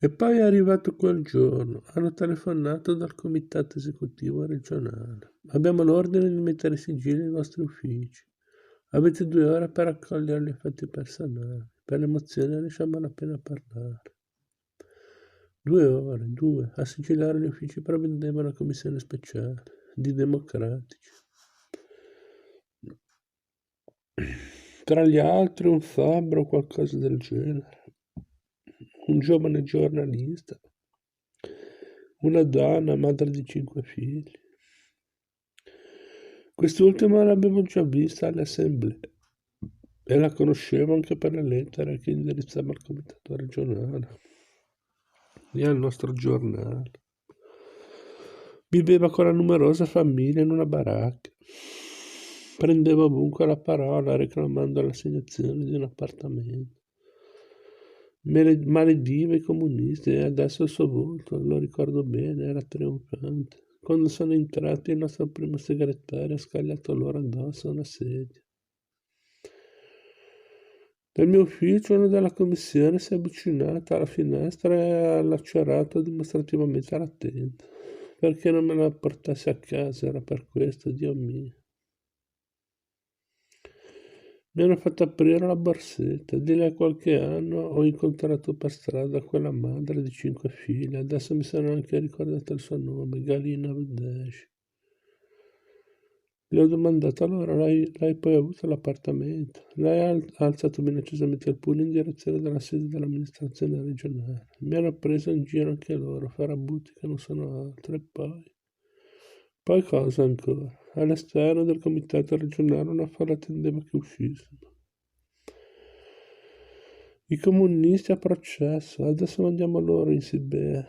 E poi è arrivato quel giorno, hanno telefonato dal comitato esecutivo regionale. Abbiamo l'ordine di mettere i sigilli nei vostri uffici. Avete 2 ore per raccogliere gli effetti personali. Per le mozioni riusciamo appena a parlare. 2 ore, a sigillare gli uffici prevedeva una commissione speciale di democratici. Tra gli altri un fabbro o qualcosa del genere. Un giovane giornalista. Una donna, madre di 5 figli. Quest'ultima l'avevo già vista alle assemblee e la conoscevo anche per le lettere che indirizzava al comitato regionale e al nostro giornale. Viveva con la numerosa famiglia in una baracca. Prendeva ovunque la parola reclamando l'assegnazione di un appartamento. Malediva i comunisti e adesso il suo volto, lo ricordo bene, era trionfante. Quando sono entrati il nostro primo segretario ha scagliato loro addosso una sedia. Nel mio ufficio uno della commissione si è avvicinato alla finestra e ha lacerato dimostrativamente la tenda. Perché non me la portassi a casa, era per questo, Dio mio. Mi hanno fatto aprire la borsetta. Di lì a qualche anno ho incontrato per strada quella madre di 5 figli. Adesso mi sono anche ricordato il suo nome, Galina Vedesci. Le ho domandato, allora lei poi ha avuto l'appartamento? Lei ha alzato minacciosamente il pugno in direzione della sede dell'amministrazione regionale. Mi hanno preso in giro anche loro, farabutti che non sono altro. E poi cosa ancora? All'esterno del comitato regionale una folla attendeva che uscissimo. I comunisti a processo, adesso mandiamo loro in Siberia.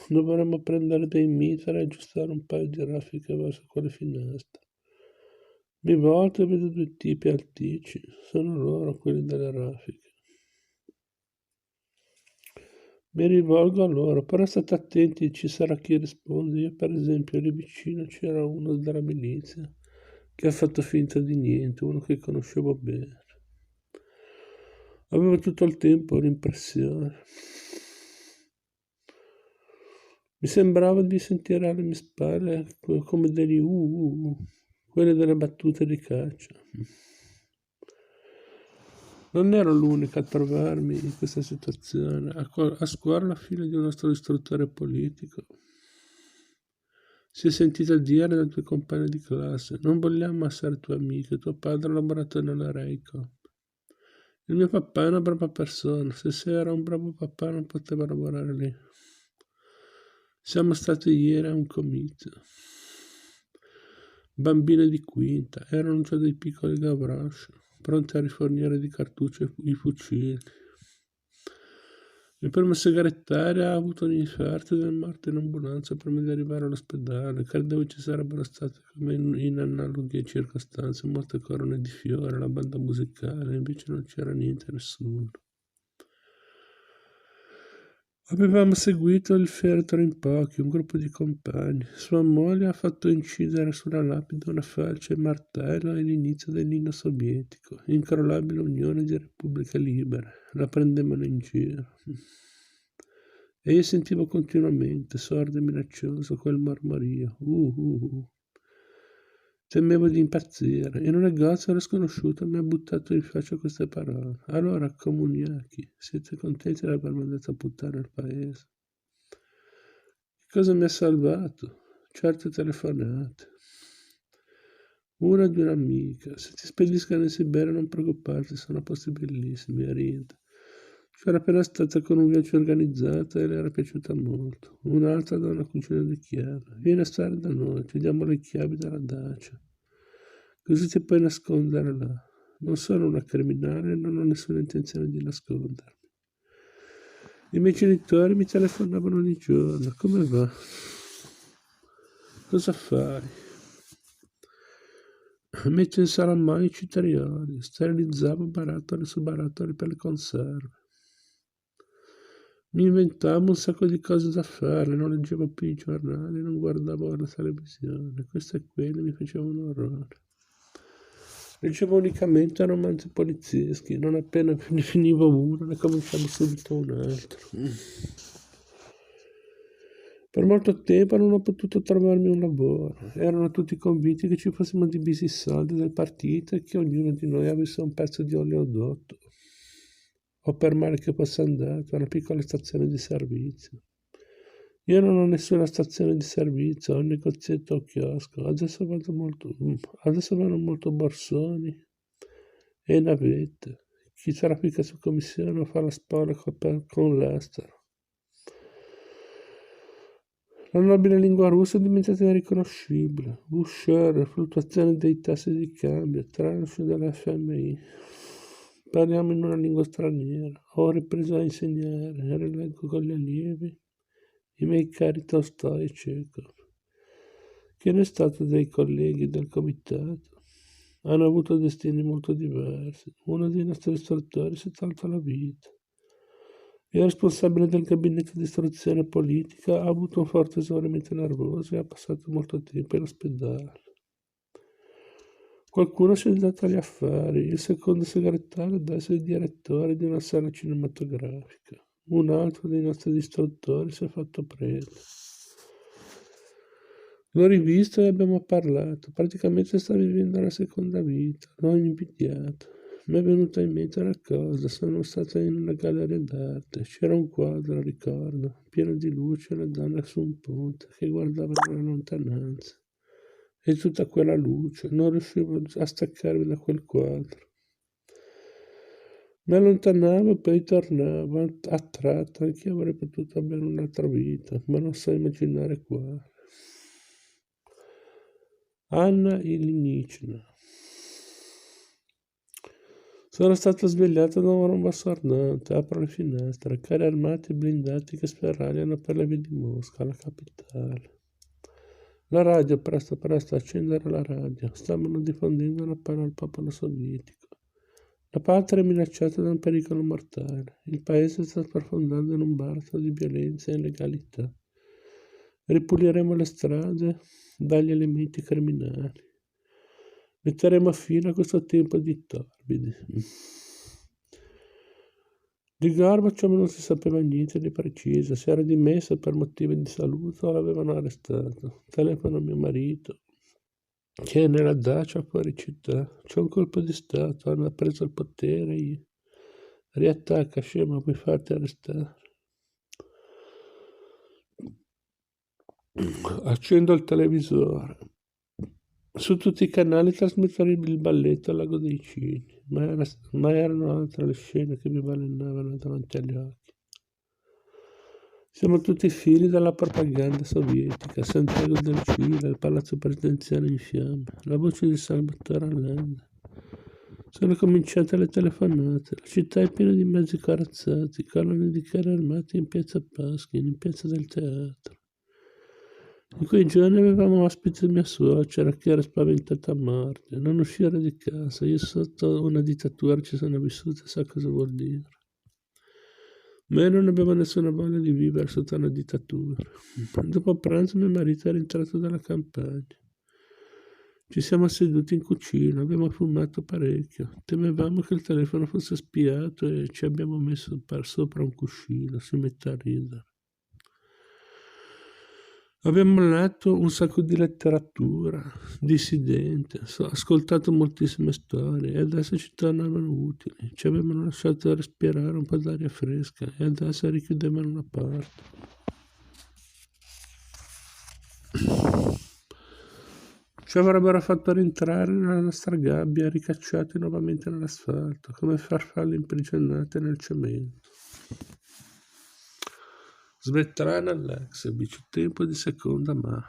Dovremmo prendere dei mitra e aggiustare un paio di raffiche verso quelle finestre. Mi volto e vedo 2 tipi alticci, sono loro quelli delle raffiche. Mi rivolgo a loro, però state attenti, ci sarà chi risponde. Io per esempio lì vicino c'era uno della milizia che ha fatto finta di niente, uno che conoscevo bene. Avevo tutto il tempo l'impressione. Mi sembrava di sentire alle mie spalle come degli quelle delle battute di caccia. Non ero l'unica a trovarmi in questa situazione. A scuola la figlia di un nostro istruttore politico si è sentita dire dai tuoi compagni di classe: non vogliamo essere tue amiche, tuo padre ha lavorato nella Reicop. Il mio papà è una brava persona, se era un bravo papà non poteva lavorare lì. Siamo stati ieri a un comizio. Bambine di quinta, erano già dei piccoli gavroche, pronti a rifornire di cartucce i fucili. Il primo segretario ha avuto un infarto ed è morto in ambulanza prima di arrivare all'ospedale. Credevo ci sarebbero state, come in analoghe circostanze, molte corone di fiore, la banda musicale, invece non c'era niente, nessuno. Avevamo seguito il feretro in pochi, un gruppo di compagni. Sua moglie ha fatto incidere sulla lapide una falce e martello e l'inizio dell'inno sovietico, incrollabile unione di repubbliche libere. La prendevano in giro. E io sentivo continuamente, sordo e minaccioso, quel mormorio. Temevo di impazzire. In un negozio lo sconosciuto mi ha buttato in faccia queste parole. Allora, comuniachi, siete contenti di aver mandato a puttane il paese? Che cosa mi ha salvato? Certe telefonate. Una di un'amica. Se ti spediscono in Siberia non preoccuparti, sono posti bellissimi, ride. C'era appena stata con un viaggio organizzato e le era piaciuta molto. Un'altra da una cucina di Kiev. Vieni a stare da noi, ti diamo le chiavi della dacia. Così ti puoi nascondere là. Non sono una criminale e non ho nessuna intenzione di nascondermi. I miei genitori mi telefonavano ogni giorno. Come va? Cosa fai? Metto in salamai i citrioli, sterilizzavo barattoli su barattoli per le conserve. Mi inventavo un sacco di cose da fare, non leggevo più i giornali, non guardavo la televisione. Questo e quello mi facevano un orrore. Leggevo unicamente romanzi polizieschi, non appena ne finivo uno ne cominciavo subito un altro. Per molto tempo non ho potuto trovarmi un lavoro. Erano tutti convinti che ci fossimo divisi i soldi del partito e che ognuno di noi avesse un pezzo di oleodotto. O per male che fosse andato, a una piccola stazione di servizio. Io non ho nessuna stazione di servizio, ho un negozietto o chiosco. Adesso vanno molto borsoni e navette. Chi traffica su commissione o fa la spola con l'estero. La nobile lingua russa è diventata irriconoscibile. Boucher, fluttuazione dei tassi di cambio, tranche dell'FMI. Parliamo in una lingua straniera. Ho ripreso a insegnare, rileggo con gli allievi i miei cari Tolstoi e Chekhov. Che ne è stato dei colleghi del comitato? Hanno avuto destini molto diversi. Uno dei nostri istruttori si è tolto la vita. Il responsabile del gabinetto di istruzione politica ha avuto un forte esaurimento nervoso e ha passato molto tempo in ospedale. Qualcuno si è dato agli affari, il secondo segretario adesso è il direttore di una sala cinematografica. Un altro dei nostri istruttori si è fatto prete. L'ho rivisto e abbiamo parlato. Praticamente sta vivendo la seconda vita. L'ho invidiato. Mi è venuta in mente una cosa. Sono stata in una galleria d'arte. C'era un quadro, ricordo, pieno di luce, una donna su un ponte che guardava nella lontananza. E tutta quella luce, non riuscivo a staccarmi da quel quadro. Mi allontanavo e poi tornavo, attratto. Anch'io avrei potuto avere un'altra vita, ma non so immaginare quale. Anna Ilinicina. Sono stato svegliato da un rombo assordante. Apro le finestre. Carri armati e blindati che sferragliano per le vie di Mosca, la capitale. La radio, presto, accendere la radio. Stavano diffondendo l'appello al popolo sovietico. La patria è minacciata da un pericolo mortale. Il paese sta sprofondando in un baratro di violenza e illegalità. Ripuliremo le strade dagli elementi criminali. Metteremo fine a questo tempo di torbidi. Di Gorbaciov non si sapeva niente di preciso, si era dimesso per motivi di salute o l'avevano arrestato. Telefono a mio marito, che è nella dacia fuori città. C'è un colpo di Stato, hanno preso il potere. Riattacca, scemo, puoi farti arrestare. Accendo il televisore. Su tutti i canali trasmettono il balletto al Lago dei Cigni, ma erano altre le scene che mi balenavano davanti agli occhi. Siamo tutti figli della propaganda sovietica, Santiago del Cile, il palazzo presidenziale in fiamme, la voce di Salvatore Allende. Sono cominciate le telefonate, la città è piena di mezzi corazzati, colonne di carri armati in piazza Pasquin, in piazza del teatro. In quei giorni avevamo ospite mia suocera che era spaventata a morte, non uscire di casa. Io sotto una dittatura ci sono vissuto e so cosa vuol dire. Ma io non avevo nessuna voglia di vivere sotto una dittatura. Dopo pranzo mio marito era entrato dalla campagna. Ci siamo seduti in cucina, abbiamo fumato parecchio. Temevamo che il telefono fosse spiato e ci abbiamo messo sopra un cuscino, si mette a ridere. Abbiamo letto un sacco di letteratura, dissidente, ascoltato moltissime storie e adesso ci tornavano utili. Ci avevano lasciato respirare un po' d'aria fresca e adesso richiudevano una porta. Ci avrebbero fatto rientrare nella nostra gabbia e ricacciati nuovamente nell'asfalto, come farfalle imprigionate nel cemento. Svetlana Alexievich, tempo di seconda mano.